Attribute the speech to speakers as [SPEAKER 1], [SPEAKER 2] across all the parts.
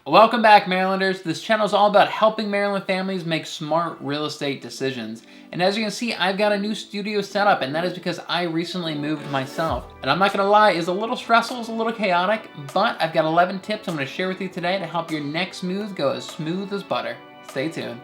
[SPEAKER 1] Welcome back, Marylanders. This channel is all about helping Maryland families make smart real estate decisions. And as you can see, I've got a new studio set up, and that is because I recently moved myself. And I'm not gonna lie, it's a little stressful, it's a little chaotic, but I've got 11 tips I'm gonna share with you today to help your next move go as smooth as butter. Stay tuned.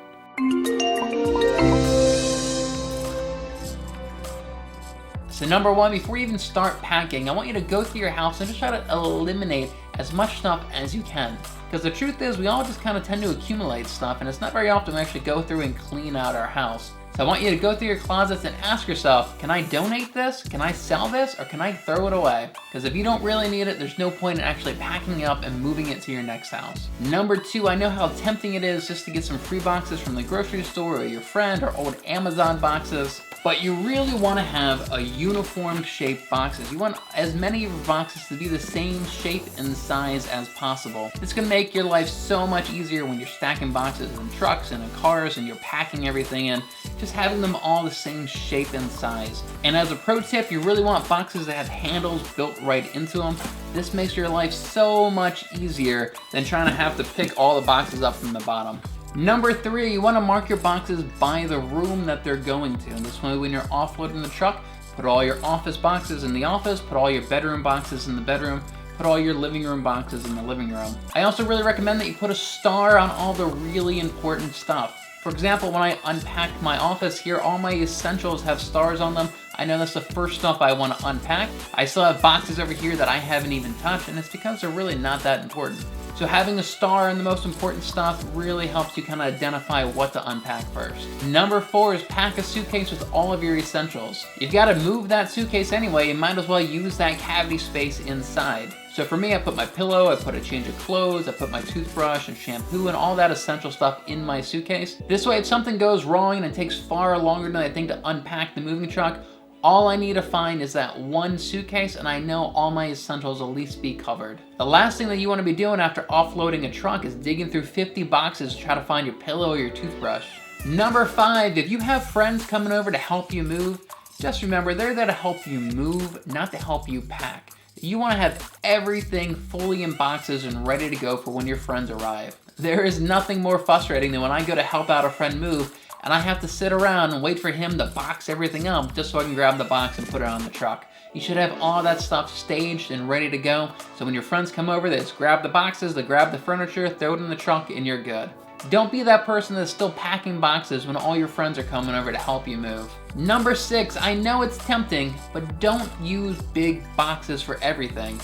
[SPEAKER 1] So number one, before you even start packing, I want you to go through your house and just try to eliminate as much stuff as you can. Because the truth is, we all just kind of tend to accumulate stuff, and it's not very often we actually go through and clean out our house. So I want you to go through your closets and ask yourself, can I donate this? Can I sell this? Or can I throw it away? Because if you don't really need it, there's no point in actually packing it up and moving it to your next house. Number two, I know how tempting it is just to get some free boxes from the grocery store or your friend or old Amazon boxes. But you really want to have a uniform shaped boxes. You want as many of your boxes to be the same shape and size as possible. It's going to make your life so much easier when you're stacking boxes in trucks and in cars and you're packing everything in. Just having them all the same shape and size. And as a pro tip, you really want boxes that have handles built right into them. This makes your life so much easier than trying to have to pick all the boxes up from the bottom. Number three, you want to mark your boxes by the room that they're going to. And this way, when you're offloading the truck, put all your office boxes in the office, put all your bedroom boxes in the bedroom, put all your living room boxes in the living room. I also really recommend that you put a star on all the really important stuff. For example, when I unpacked my office here, all my essentials have stars on them. I know that's the first stuff I want to unpack. I still have boxes over here that I haven't even touched, and it's because they're really not that important. So having a star on the most important stuff really helps you kind of identify what to unpack first. Number four is pack a suitcase with all of your essentials. You've got to move that suitcase anyway, you might as well use that cavity space inside. So for me, I put my pillow, I put a change of clothes, I put my toothbrush and shampoo and all that essential stuff in my suitcase. This way, if something goes wrong and it takes far longer than I think to unpack the moving truck, all I need to find is that one suitcase, and I know all my essentials will at least be covered. The last thing that you want to be doing after offloading a truck is digging through 50 boxes to try to find your pillow or your toothbrush. Number five, if you have friends coming over to help you move, just remember they're there to help you move, not to help you pack. You want to have everything fully in boxes and ready to go for when your friends arrive. There is nothing more frustrating than when I go to help out a friend move and I have to sit around and wait for him to box everything up just so I can grab the box and put it on the truck. You should have all that stuff staged and ready to go, so when your friends come over, they just grab the boxes, they grab the furniture, throw it in the trunk, and you're good. Don't be that person that's still packing boxes when all your friends are coming over to help you move. Number six, I know it's tempting, but don't use big boxes for everything.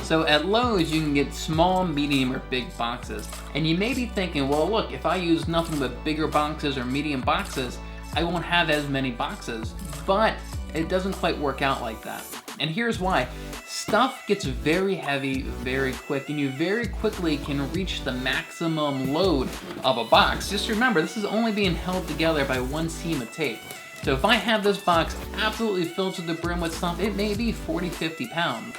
[SPEAKER 1] So at Lowe's, you can get small, medium, or big boxes. And you may be thinking, well, look, if I use nothing but bigger boxes or medium boxes, I won't have as many boxes. But it doesn't quite work out like that. And here's why. Stuff gets very heavy very quick, and you very quickly can reach the maximum load of a box. Just remember, this is only being held together by one seam of tape. So if I have this box absolutely filled to the brim with stuff, it may be 40, 50 pounds.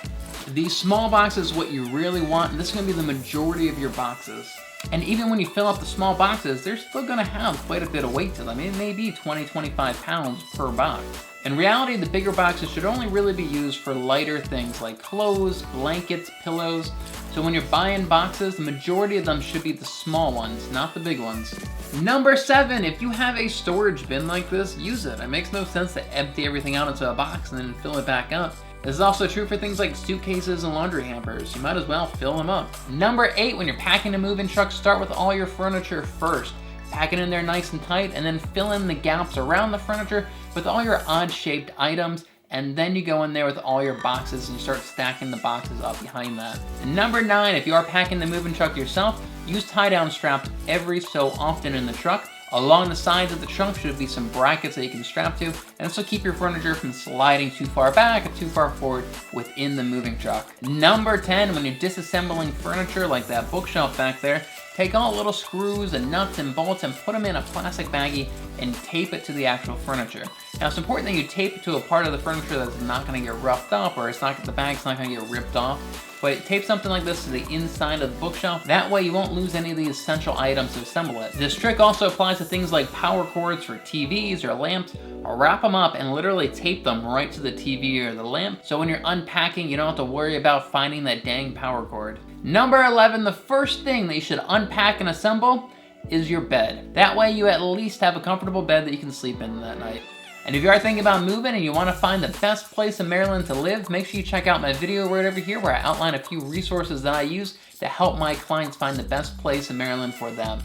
[SPEAKER 1] These small boxes is what you really want, and this is going to be the majority of your boxes. And even when you fill up the small boxes, they're still going to have quite a bit of weight to them. It may be 20, 25 pounds per box. In reality, the bigger boxes should only really be used for lighter things like clothes, blankets, pillows. So when you're buying boxes, the majority of them should be the small ones, not the big ones. Number seven, if you have a storage bin like this, use it. It makes no sense to empty everything out into a box and then fill it back up. This is also true for things like suitcases and laundry hampers. You might as well fill them up. Number eight, when you're packing a moving truck, start with all your furniture first. Pack it in there nice and tight, and then fill in the gaps around the furniture with all your odd-shaped items, and then you go in there with all your boxes and you start stacking the boxes up behind that. And number nine, if you are packing the moving truck yourself, use tie-down straps every so often in the truck. Along the sides of the trunk should be some brackets that you can strap to, and this will keep your furniture from sliding too far back or too far forward within the moving truck. Number 10, when you're disassembling furniture like that bookshelf back there, take all the little screws and nuts and bolts and put them in a plastic baggie and tape it to the actual furniture. Now it's important that you tape it to a part of the furniture that's not going to get roughed up, or the bag's not going to get ripped off. but tape something like this to the inside of the bookshelf. That way you won't lose any of the essential items to assemble it. This trick also applies to things like power cords for TVs or lamps, or wrap them up and literally tape them right to the TV or the lamp, so when you're unpacking, you don't have to worry about finding that dang power cord. Number 11, the first thing that you should unpack and assemble is your bed. That way you at least have a comfortable bed that you can sleep in that night. And if you are thinking about moving and you want to find the best place in Maryland to live, make sure you check out my video right over here where I outline a few resources that I use to help my clients find the best place in Maryland for them.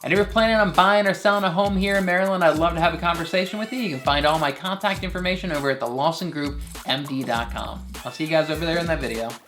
[SPEAKER 1] And if you're planning on buying or selling a home here in Maryland, I'd love to have a conversation with you. You can find all my contact information over at the LawsonGroupMD.com. I'll see you guys over there in that video.